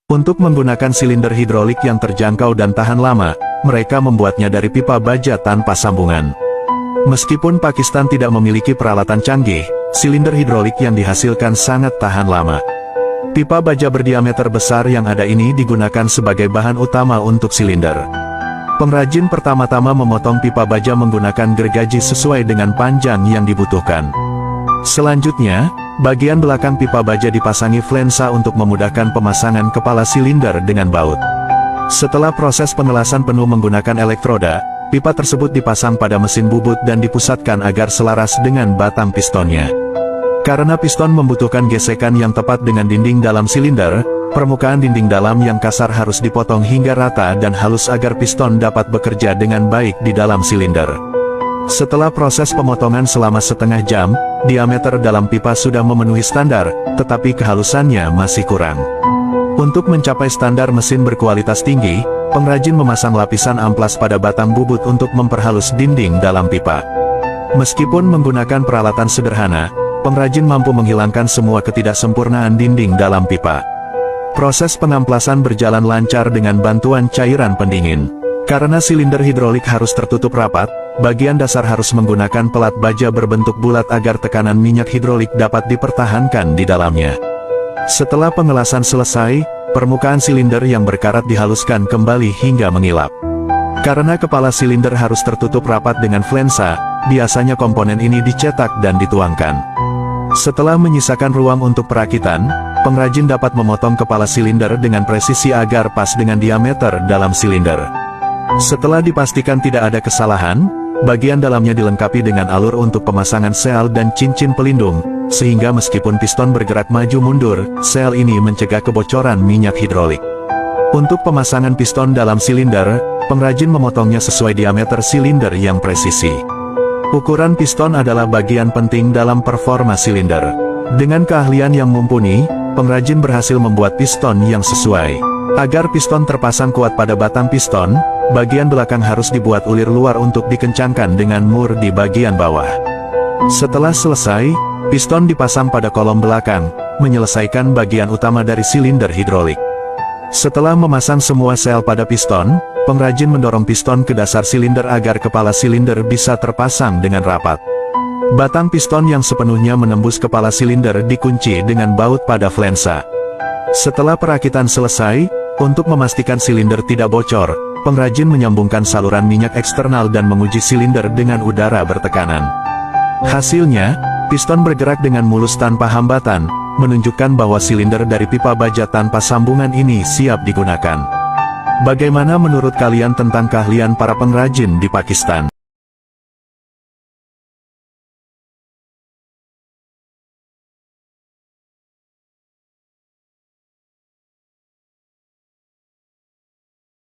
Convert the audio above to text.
Untuk menggunakan silinder hidrolik yang terjangkau dan tahan lama, mereka membuatnya dari pipa baja tanpa sambungan. Meskipun Pakistan tidak memiliki peralatan canggih, silinder hidrolik yang dihasilkan sangat tahan lama. Pipa baja berdiameter besar yang ada ini digunakan sebagai bahan utama untuk silinder. Pengrajin pertama-tama memotong pipa baja menggunakan gergaji sesuai dengan panjang yang dibutuhkan. Selanjutnya, bagian belakang pipa baja dipasangi flensa untuk memudahkan pemasangan kepala silinder dengan baut. Setelah proses pengelasan penuh menggunakan elektroda, pipa tersebut dipasang pada mesin bubut dan dipusatkan agar selaras dengan batang pistonnya. Karena piston membutuhkan gesekan yang tepat dengan dinding dalam silinder, permukaan dinding dalam yang kasar harus dipotong hingga rata dan halus agar piston dapat bekerja dengan baik di dalam silinder. Setelah proses pemotongan selama setengah jam, diameter dalam pipa sudah memenuhi standar, tetapi kehalusannya masih kurang. Untuk mencapai standar mesin berkualitas tinggi, pengrajin memasang lapisan amplas pada batang bubut untuk memperhalus dinding dalam pipa. Meskipun menggunakan peralatan sederhana, pengrajin mampu menghilangkan semua ketidaksempurnaan dinding dalam pipa. Proses pengamplasan berjalan lancar dengan bantuan cairan pendingin. Karena silinder hidrolik harus tertutup rapat, bagian dasar harus menggunakan pelat baja berbentuk bulat agar tekanan minyak hidrolik dapat dipertahankan di dalamnya. Setelah pengelasan selesai, permukaan silinder yang berkarat dihaluskan kembali hingga mengilap. Karena kepala silinder harus tertutup rapat dengan flensa, biasanya komponen ini dicetak dan dituangkan. Setelah menyisakan ruang untuk perakitan, pengrajin dapat memotong kepala silinder dengan presisi agar pas dengan diameter dalam silinder. Setelah dipastikan tidak ada kesalahan, bagian dalamnya dilengkapi dengan alur untuk pemasangan sel dan cincin pelindung, sehingga meskipun piston bergerak maju mundur, sel ini mencegah kebocoran minyak hidrolik. Untuk pemasangan piston dalam silinder, pengrajin memotongnya sesuai diameter silinder yang presisi. Ukuran piston adalah bagian penting dalam performa silinder. Dengan keahlian yang mumpuni, pengrajin berhasil membuat piston yang sesuai. Agar piston terpasang kuat pada batang piston, bagian belakang harus dibuat ulir luar untuk dikencangkan dengan mur di bagian bawah. Setelah selesai, piston dipasang pada kolom belakang, menyelesaikan bagian utama dari silinder hidrolik. Setelah memasang semua sel pada piston, pengrajin mendorong piston ke dasar silinder agar kepala silinder bisa terpasang dengan rapat. Batang piston yang sepenuhnya menembus kepala silinder dikunci dengan baut pada flensa. Setelah perakitan selesai, untuk memastikan silinder tidak bocor, pengrajin menyambungkan saluran minyak eksternal dan menguji silinder dengan udara bertekanan. Hasilnya, piston bergerak dengan mulus tanpa hambatan, menunjukkan bahwa silinder dari pipa baja tanpa sambungan ini siap digunakan. Bagaimana menurut kalian tentang keahlian para pengrajin di Pakistan?